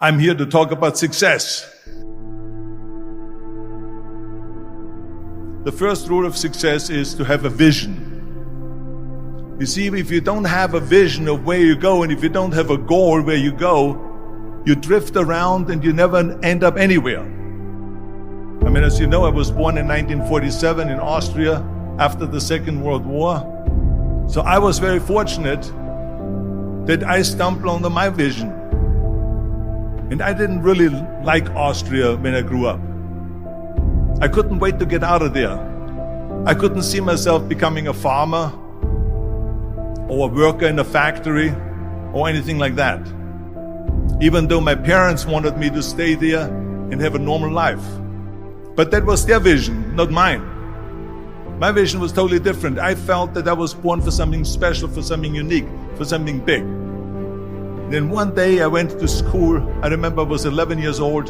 I'm here to talk about success. The first rule of success is to have a vision. You see, if you don't have a vision of where you go, and if you don't have a goal where you go, you drift around and you never end up anywhere. I mean, as you know, I was born in 1947 in Austria after the Second World War. So I was very fortunate that I stumbled onto my vision. And I didn't really like Austria when I grew up. I couldn't wait to get out of there. I couldn't see myself becoming a farmer or a worker in a factory or anything like that. Even though my parents wanted me to stay there and have a normal life. But that was their vision, not mine. My vision was totally different. I felt that I was born for something special, for something unique, for something big. Then one day I went to school. I remember I was 11 years old,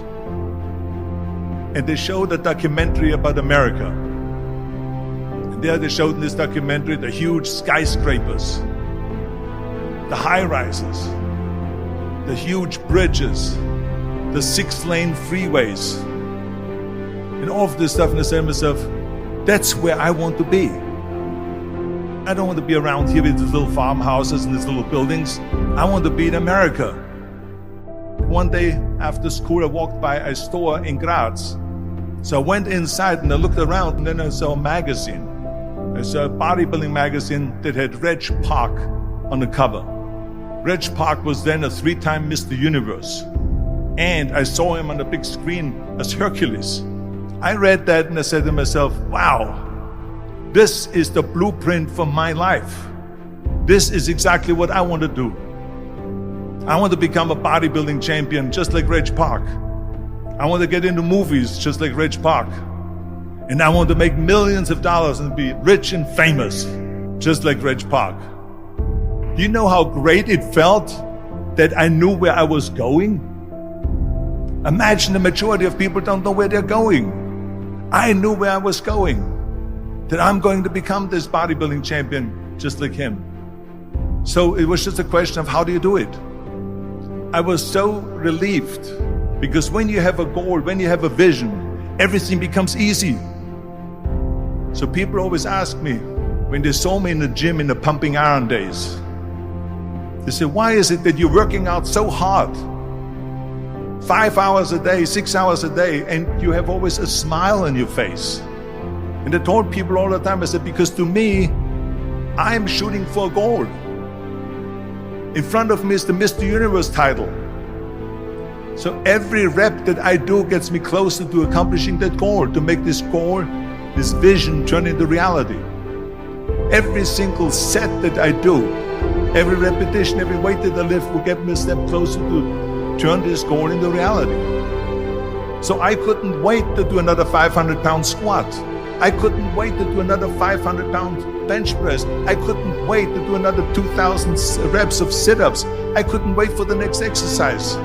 and they showed a documentary about America. And there they showed in this documentary the huge skyscrapers, the high-rises, the huge bridges, the 6-lane freeways, and all of this stuff. And I said to myself, that's where I want to be. I don't want to be around here with these little farmhouses and these little buildings. I want to be in America. One day after school, I walked by a store in Graz. So I went inside and I looked around, and then I saw a magazine. I saw a bodybuilding magazine that had Reg Park on the cover. Reg Park was then a 3-time Mr. Universe. And I saw him on the big screen as Hercules. I read that and I said to myself, wow, this is the blueprint for my life. This is exactly what I want to do. I want to become a bodybuilding champion just like Reg Park. I want to get into movies just like Reg Park. And I want to make millions of dollars and be rich and famous just like Reg Park. Do you know how great it felt that I knew where I was going? Imagine the majority of people don't know where they're going. I knew where I was going, that I'm going to become this bodybuilding champion just like him. So it was just a question of how do you do it? I was so relieved, because when you have a goal, when you have a vision, everything becomes easy. So people always ask me, when they saw me in the gym in the pumping iron days, they say, why is it that you're working out so hard? 5 hours a day, 6 hours a day, and you have always a smile on your face. And I told people all the time, I said, because to me, I'm shooting for a goal. In front of me is the Mr. Universe title. So every rep that I do gets me closer to accomplishing that goal, to make this goal, this vision turn into reality. Every single set that I do, every repetition, every weight that I lift will get me a step closer to turn this goal into reality. So I couldn't wait to do another 500-pound squat. I couldn't wait to do another 500-pound bench press. I couldn't wait to do another 2,000 reps of sit-ups. I couldn't wait for the next exercise.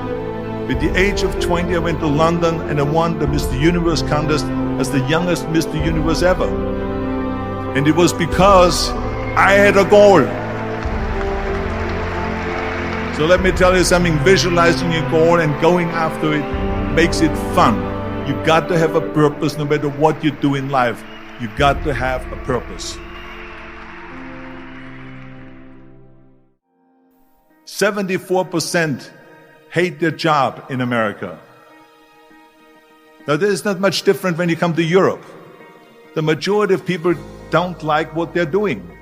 At the age of 20, I went to London and I won the Mr. Universe contest as the youngest Mr. Universe ever. And it was because I had a goal. So let me tell you something, visualizing your goal and going after it makes it fun. You got to have a purpose no matter what you do in life. You got to have a purpose. 74% hate their job in America. Now this is not much different when you come to Europe. The majority of people don't like what they're doing,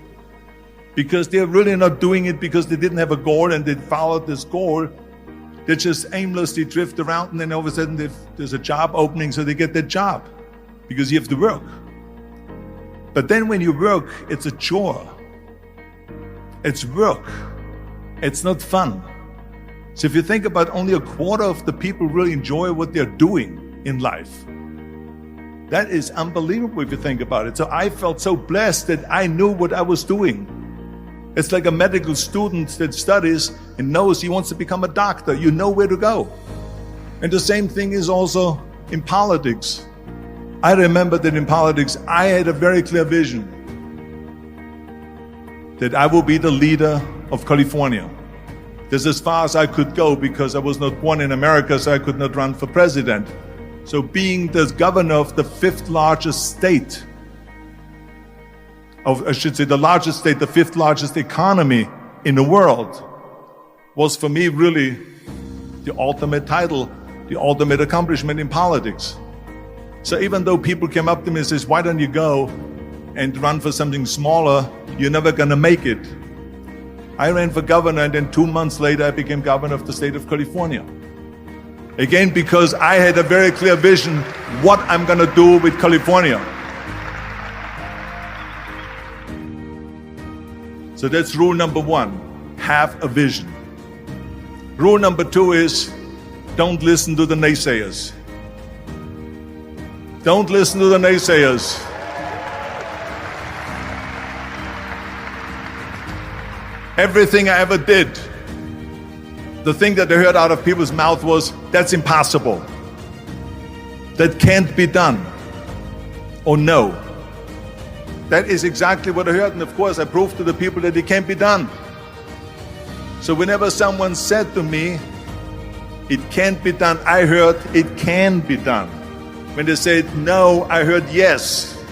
because they're really not doing it because they didn't have a goal and they followed this goal. They just aimlessly drift around, and then all of a sudden there's a job opening, so they get that job because you have to work. But then when you work, it's a chore. It's work. It's not fun. So if you think about, only a quarter of the people really enjoy what they're doing in life. That is unbelievable if you think about it. So I felt so blessed that I knew what I was doing. It's like a medical student that studies and knows he wants to become a doctor. You know where to go. And the same thing is also in politics. I remember that in politics, I had a very clear vision that I will be the leader of California. This is as far as I could go because I was not born in America, so I could not run for president. So being the governor of the fifth largest state, I should say the largest state, the fifth largest economy in the world, was for me really the ultimate title, the ultimate accomplishment in politics. So even though people came up to me and says, why don't you go and run for something smaller, you're never gonna make it. I ran for governor, and then 2 months later I became governor of the state of California. Again, because I had a very clear vision what I'm gonna do with California. So that's rule number one, have a vision. Rule number two is, don't listen to the naysayers. Don't listen to the naysayers. Everything I ever did, the thing that I heard out of people's mouth was, that's impossible. That can't be done. Or no. That is exactly what I heard, and of course I proved to the people that it can't be done. So whenever someone said to me, it can't be done, I heard, it can be done. When they said no, I heard yes.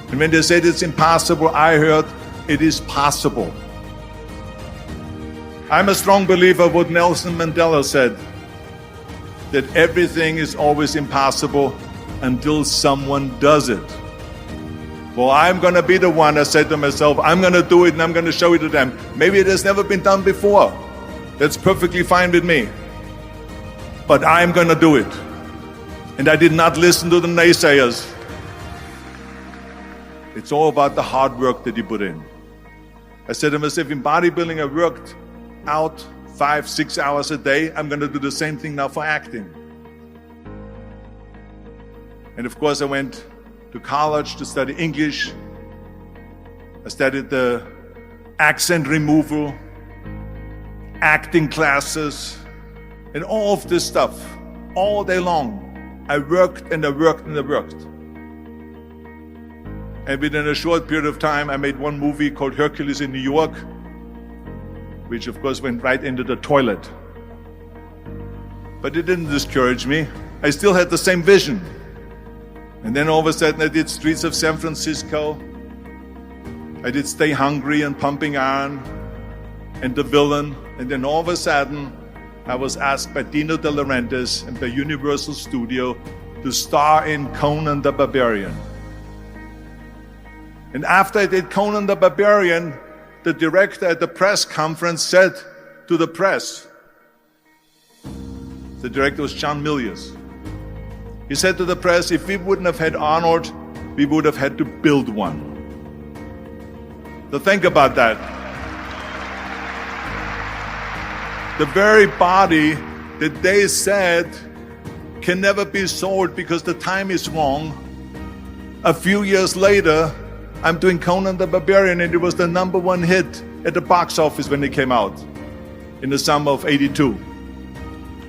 And when they said it's impossible, I heard, it is possible. I'm a strong believer of what Nelson Mandela said, that everything is always impossible until someone does it. Well, I'm going to be the one, I said to myself, I'm going to do it and I'm going to show it to them. Maybe it has never been done before. That's perfectly fine with me. But I'm going to do it. And I did not listen to the naysayers. It's all about the hard work that you put in. I said to myself, in bodybuilding I worked out 5-6 hours a day. I'm going to do the same thing now for acting. And of course I went to college to study English. I studied the accent removal, acting classes, and all of this stuff all day long. I worked and I worked and I worked. And within a short period of time I made one movie called Hercules in New York, which of course went right into the toilet. But it didn't discourage me. I still had the same vision. And then all of a sudden I did Streets of San Francisco. I did Stay Hungry and Pumping Iron and The Villain. And then all of a sudden I was asked by Dino De Laurentiis and by Universal Studio to star in Conan the Barbarian. And after I did Conan the Barbarian, the director at the press conference said to the press, the director was John Milius. He said to the press, if we wouldn't have had Arnold, we would have had to build one. So think about that. The very body that they said can never be sold because the time is wrong. A few years later, I'm doing Conan the Barbarian, and it was the #1 hit at the box office when it came out in the summer of '82.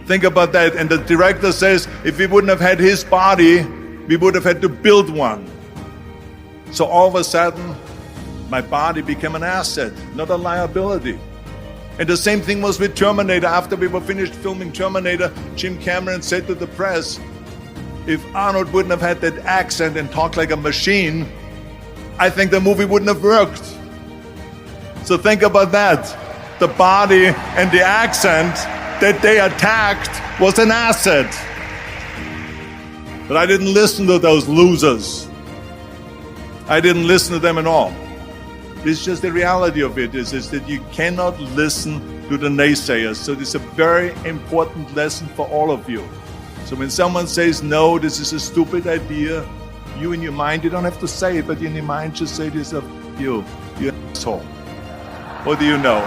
Think about that. And the director says, if we wouldn't have had his body, we would have had to build one. So all of a sudden, my body became an asset, not a liability. And the same thing was with Terminator. After we were finished filming Terminator, Jim Cameron said to the press, if Arnold wouldn't have had that accent and talked like a machine, I think the movie wouldn't have worked. So think about that. The body and the accent that they attacked was an asset. But I didn't listen to those losers. I didn't listen to them at all. It's just the reality of it is that you cannot listen to the naysayers. So this is a very important lesson for all of you. So when someone says, no, this is a stupid idea, you in your mind, you don't have to say it, but in your mind just say this of you asshole. What do you know?